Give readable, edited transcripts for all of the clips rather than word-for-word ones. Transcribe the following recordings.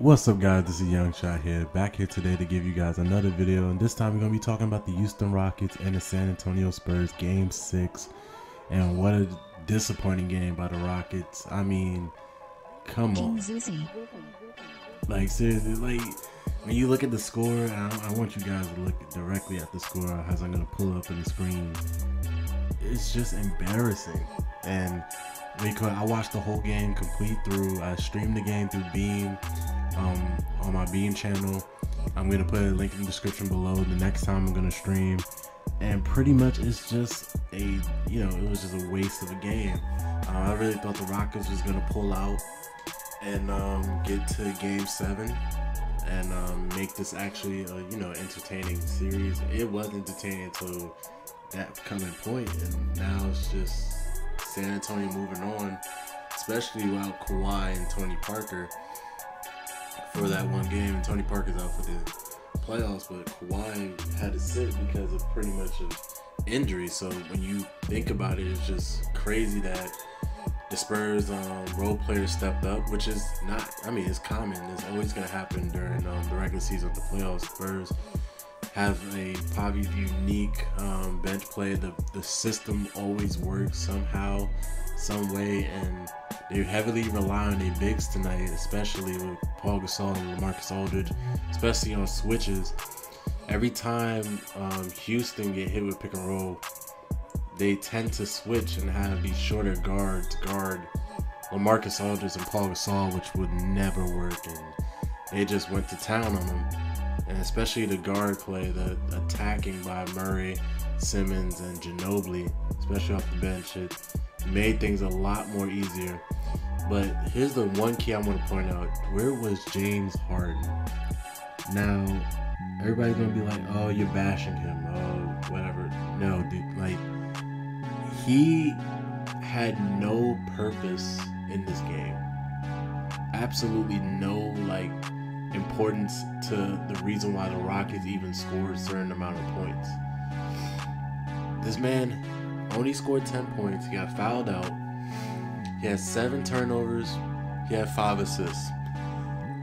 What's up, guys? This is Young Shot here, back here today to give you guys another video, and this time we're going to be talking about the Houston Rockets and the San Antonio Spurs Game 6, and what a disappointing game by the Rockets. I mean, come on. Like, seriously, like, when you look at the score, I want you guys to look directly at the score as I'm going to pull up on the screen. It's just embarrassing. And I watched the whole game complete through. I streamed the game through Beam, on my Beam channel. I'm going to put a link in the description below the next time I'm going to stream. And pretty much it's just it was just a waste of a game. I really thought the Rockets was going to pull out and get to Game 7 and make this actually a entertaining series. It was entertaining until that coming point, and now it's just San Antonio moving on, especially without Kawhi and Tony Parker for that one game. And Tony Parker's out for the playoffs, but Kawhi had to sit because of pretty much of injury. So when you think about it, it's just crazy that the Spurs role players stepped up, which is not, I mean, it's common. It's always going to happen during the regular season of the playoffs. Spurs have a probably unique bench play. The system always works somehow, some way, and they heavily rely on their bigs tonight, especially with Paul Gasol and LaMarcus Aldridge, especially on switches. Every time Houston get hit with pick and roll, they tend to switch and have these shorter guards guard LaMarcus Aldridge and Paul Gasol, which would never work, and they just went to town on them. And especially the guard play, the attacking by Murray, Simmons, and Ginobili, especially off the bench, it made things a lot more easier. But here's the one key I want to point out. Where was James Harden? Now, everybody's going to be like, oh, you're bashing him, oh, whatever. No, dude, like, he had no purpose in this game. Absolutely no, like, importance to the reason why the Rockets even scored a certain amount of points. This man only scored 10 points. He got fouled out. He had 7 turnovers. He had 5 assists.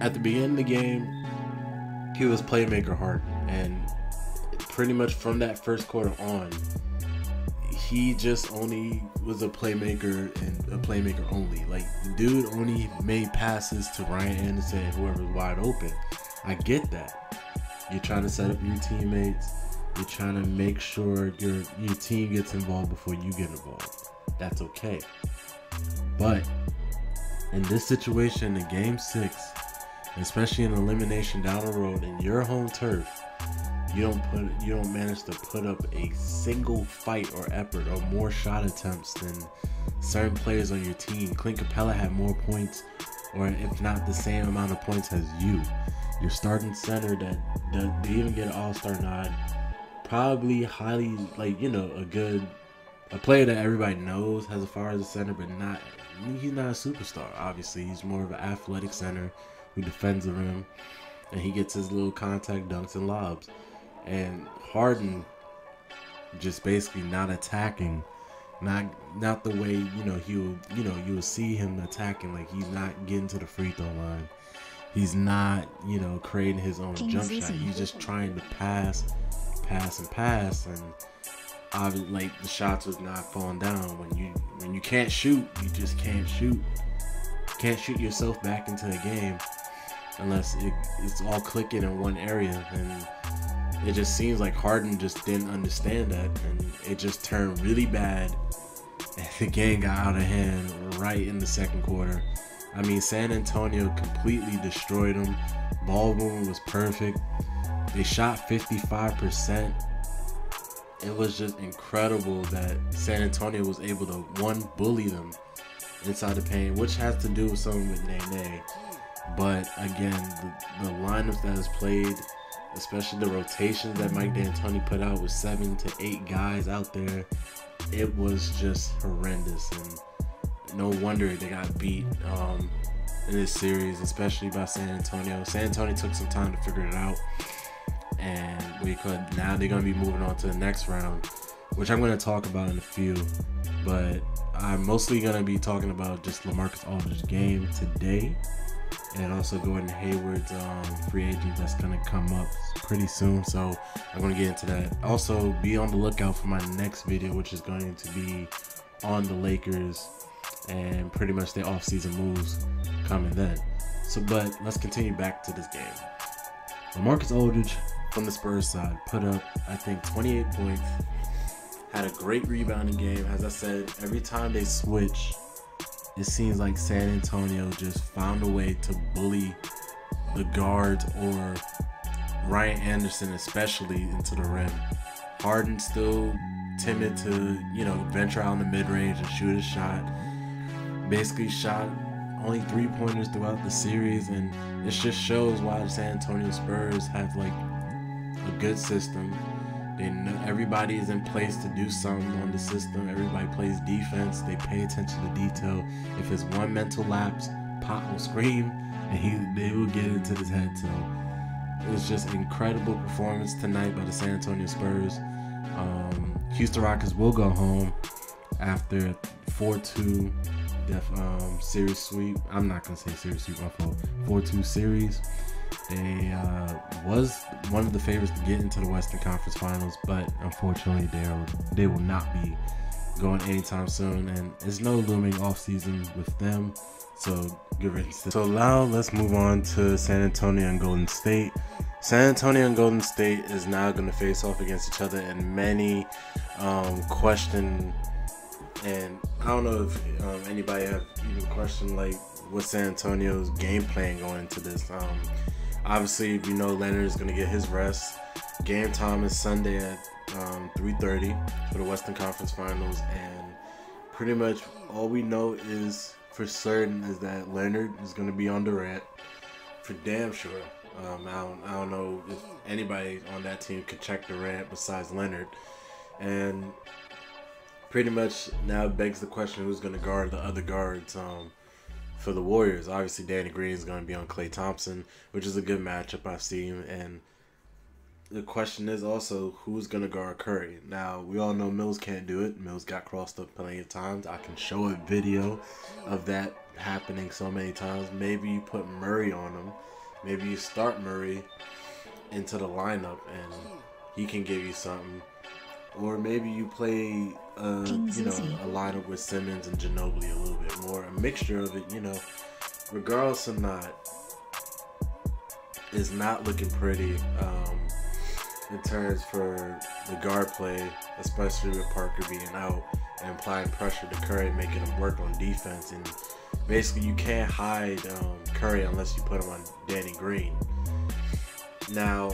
At the beginning of the game, he was playmaker hard, and pretty much from that first quarter on, he just only was a playmaker and a playmaker only. Like, the dude only made passes to Ryan Anderson and whoever's wide open. I get that. You're trying to set up your teammates. You're trying to make sure your team gets involved before you get involved. That's okay. But in this situation, in Game 6, especially in elimination down the road in your home turf, you don't manage to put up a single fight or effort or more shot attempts than certain players on your team. Clint Capella had more points, or if not the same amount of points as you. Your starting center that they even get an all-star nod, probably highly, like, a player that everybody knows as far as a center, but he's not a superstar. Obviously, he's more of an athletic center who defends the rim, and he gets his little contact dunks and lobs. And Harden just basically not attacking, not the way you will see him attacking. Like, he's not getting to the free throw line. He's not creating his own jump shot. He's just trying to pass, and like, the shots was not falling down. When you can't shoot, you just can't shoot. You can't shoot yourself back into the game unless it's all clicking in one area. And it just seems like Harden just didn't understand that, and it just turned really bad. And the game got out of hand right in the second quarter. I mean, San Antonio completely destroyed them. Ball movement was perfect. They shot 55%. It was just incredible that San Antonio was able to, one, bully them inside the paint, which has to do with something with Nene. But again, the lineups that is played, especially the rotations that Mike D'Antoni put out with 7 to 8 guys out there, it was just horrendous. And no wonder they got beat in this series, especially by San Antonio. San Antonio took some time to figure it out, and now they're going to be moving on to the next round, which I'm going to talk about in a few. But I'm mostly going to be talking about just LaMarcus Aldridge's game today. and also Gordon Hayward's free agent that's gonna come up pretty soon. So I'm gonna get into that. Also, be on the lookout for my next video, which is going to be on the Lakers and pretty much their off-season moves coming then. So, but let's continue back to this game. LaMarcus Aldridge from the Spurs side put up, I think, 28 points. Had a great rebounding game. As I said, every time they switch, it seems like San Antonio just found a way to bully the guards, or Ryan Anderson especially, into the rim. Harden still timid to, venture out in the mid-range and shoot a shot. Basically shot only 3-pointers throughout the series, and it just shows why the San Antonio Spurs have like a good system. They know everybody is in place to do something on the system. Everybody plays defense. They pay attention to detail. If it's one mental lapse, Pop will scream, and they will get into his head. So it's just an incredible performance tonight by the San Antonio Spurs. Houston Rockets will go home after 4-2 series sweep. I'm not gonna say series sweep, my fault. 4-2 series. They was one of the favorites to get into the Western Conference Finals, but unfortunately they will not be going anytime soon, and there's no looming off season with them. So get ready. So now let's move on to San Antonio and Golden State. San Antonio and Golden State is now going to face off against each other, and many question, and I don't know if anybody have even questioned like what San Antonio's game plan going into this. Obviously, we know Leonard is going to get his rest. Game time is Sunday at 3:30 for the Western Conference Finals, and pretty much all we know is for certain is that Leonard is going to be on Durant for damn sure. I don't know if anybody on that team could check Durant besides Leonard, and pretty much now begs the question who's going to guard the other guards. For the Warriors, obviously Danny Green is going to be on Klay Thompson, which is a good matchup I've seen. And the question is also who's going to guard Curry. Now, we all know Mills can't do it. Mills got crossed up plenty of times. I can show a video of that happening so many times. Maybe you put Murray on him. Maybe you start Murray into the lineup and he can give you something. Or maybe you play, a lineup with Simmons and Ginobili a little bit more. A mixture of it, regardless or not, is not looking pretty in terms for the guard play, especially with Parker being out and applying pressure to Curry, making him work on defense. And basically, you can't hide Curry unless you put him on Danny Green. Now,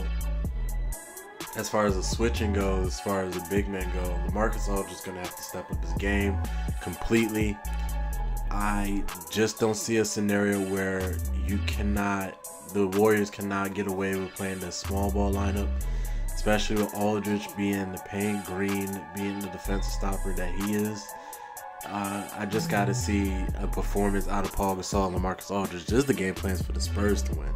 as far as the switching goes, as far as the big men go, LaMarcus Aldridge is going to have to step up his game completely. I just don't see a scenario where the Warriors cannot get away with playing the small ball lineup, especially with Aldridge being the paint, Green being the defensive stopper that he is. I just got to see a performance out of Paul Gasol and LaMarcus Aldridge. Just the game plans for the Spurs to win.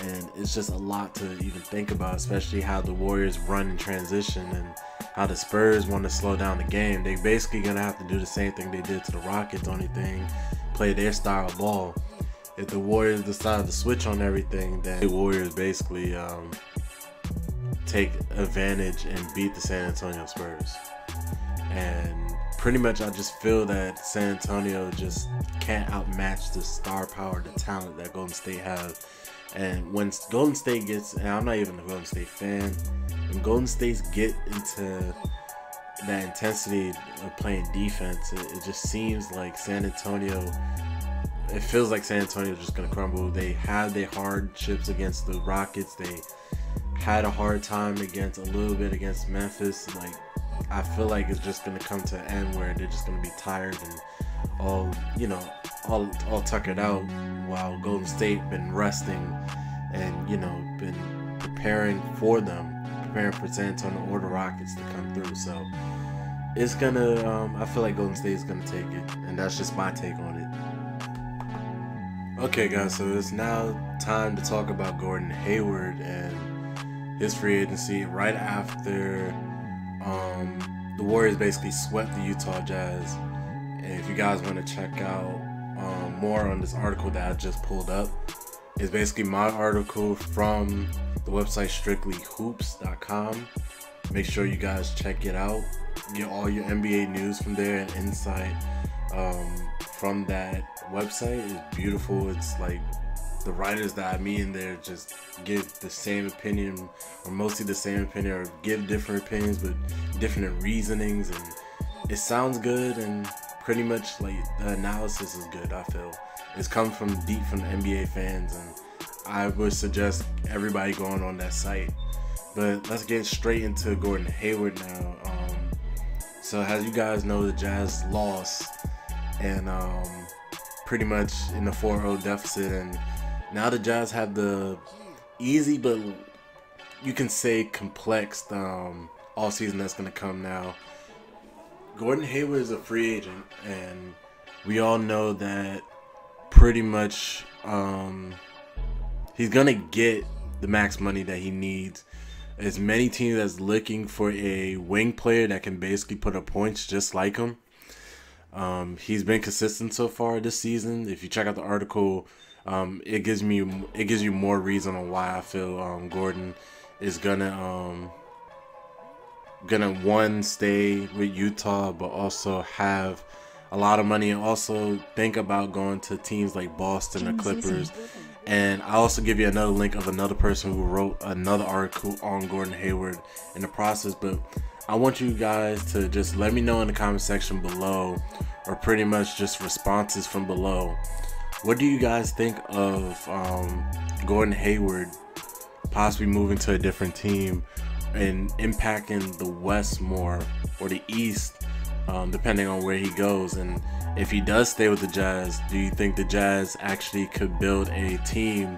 And it's just a lot to even think about, especially how the Warriors run in transition and how the Spurs want to slow down the game. They basically going to have to do the same thing they did to the Rockets, only thing, play their style of ball. If the Warriors decide to switch on everything, then the Warriors basically take advantage and beat the San Antonio Spurs. And pretty much I just feel that San Antonio just can't outmatch the star power, the talent that Golden State has. And when Golden State gets, and I'm not even a Golden State fan, when Golden States get into that intensity of playing defense, it just seems like San Antonio, it feels like San Antonio is just going to crumble. They had their hardships against the Rockets. They had a hard time a little bit against Memphis. Like, I feel like it's just going to come to an end where they're just going to be tired and all tuckered out, while Golden State been resting and been preparing for San Antonio or the Rockets to come through. So it's gonna I feel like Golden State is gonna take it, and that's just my take on it. Okay guys, so it's now time to talk about Gordon Hayward and his free agency right after the Warriors basically swept the Utah Jazz. And if you guys want to check out more on this article that I just pulled up. It's basically my article from the website strictlyhoops.com. Make sure you guys check it out. Get all your NBA news from there and insight from that website. It's beautiful. It's like the writers that I meet in there just give the same opinion, or mostly the same opinion, or give different opinions but different reasonings, and it sounds good, and pretty much like the analysis is good. I feel it's come from deep from the NBA fans, and I would suggest everybody going on that site. But let's get straight into Gordon Hayward now. So as you guys know, the Jazz lost, and pretty much in the 4-0 deficit, and now the Jazz have the easy, but you can say complex all season that's going to come now. Gordon Hayward is a free agent, and we all know that pretty much he's going to get the max money that he needs. As many teams that's looking for a wing player that can basically put up points just like him. He's been consistent so far this season. If you check out the article, it gives you more reason on why I feel Gordon is gonna one, stay with Utah, but also have a lot of money, and also think about going to teams like Boston or Clippers. And I'll also give you another link of another person who wrote another article on Gordon Hayward in the process. But I want you guys to just let me know in the comment section below, or pretty much just responses from below. What do you guys think of Gordon Hayward possibly moving to a different team and impacting the West more, or the East, depending on where he goes? And if he does stay with the Jazz, do you think the Jazz actually could build a team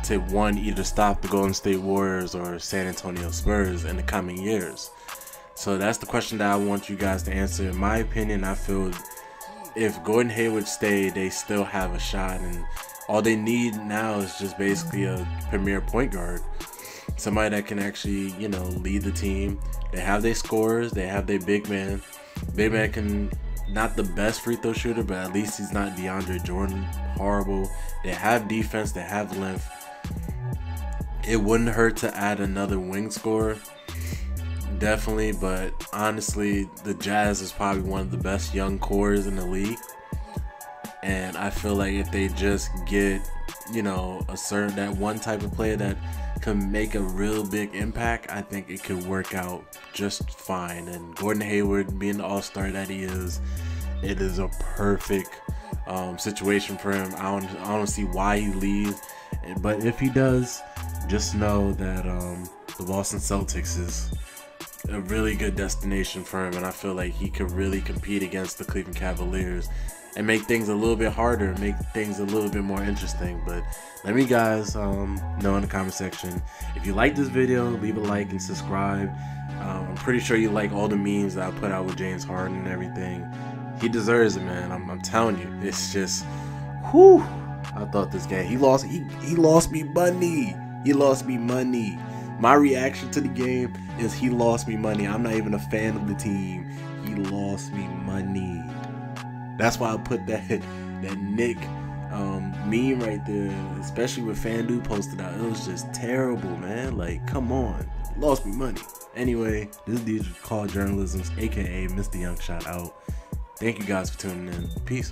to, one, either stop the Golden State Warriors or San Antonio Spurs in the coming years? So that's the question that I want you guys to answer. In my opinion, I feel if Gordon Hayward stayed, they still have a shot, and all they need now is just basically a premier point guard. Somebody that can actually, you know, lead the team. They have their scorers, they have their big man. Big man can, not the best free throw shooter, but at least he's not DeAndre Jordan horrible. They have defense, they have length. It wouldn't hurt to add another wing scorer, definitely, but honestly, the Jazz is probably one of the best young cores in the league. And I feel like if they just get, you know, that one type of player that can make a real big impact, I think it could work out just fine. And Gordon Hayward, being the all-star that he is, it is a perfect situation for him. I don't see why he leaves, but if he does, just know that the Boston Celtics is a really good destination for him, and I feel like he could really compete against the Cleveland Cavaliers and make things a little bit harder, make things a little bit more interesting. But let me guys know in the comment section. If you like this video, leave a like and subscribe. I'm pretty sure you like all the memes that I put out with James Harden and everything. He deserves it, man. I'm telling you, it's just, whew. I thought this game, he lost me money. He lost me money. My reaction to the game is he lost me money. I'm not even a fan of the team. He lost me money. That's why I put that Nick meme right there, especially with FanDuel posted out. It was just terrible, man. Like, come on. Lost me money. Anyway, this is DJ Call Journalism's, aka Mr. Young Shoutout. Thank you guys for tuning in. Peace.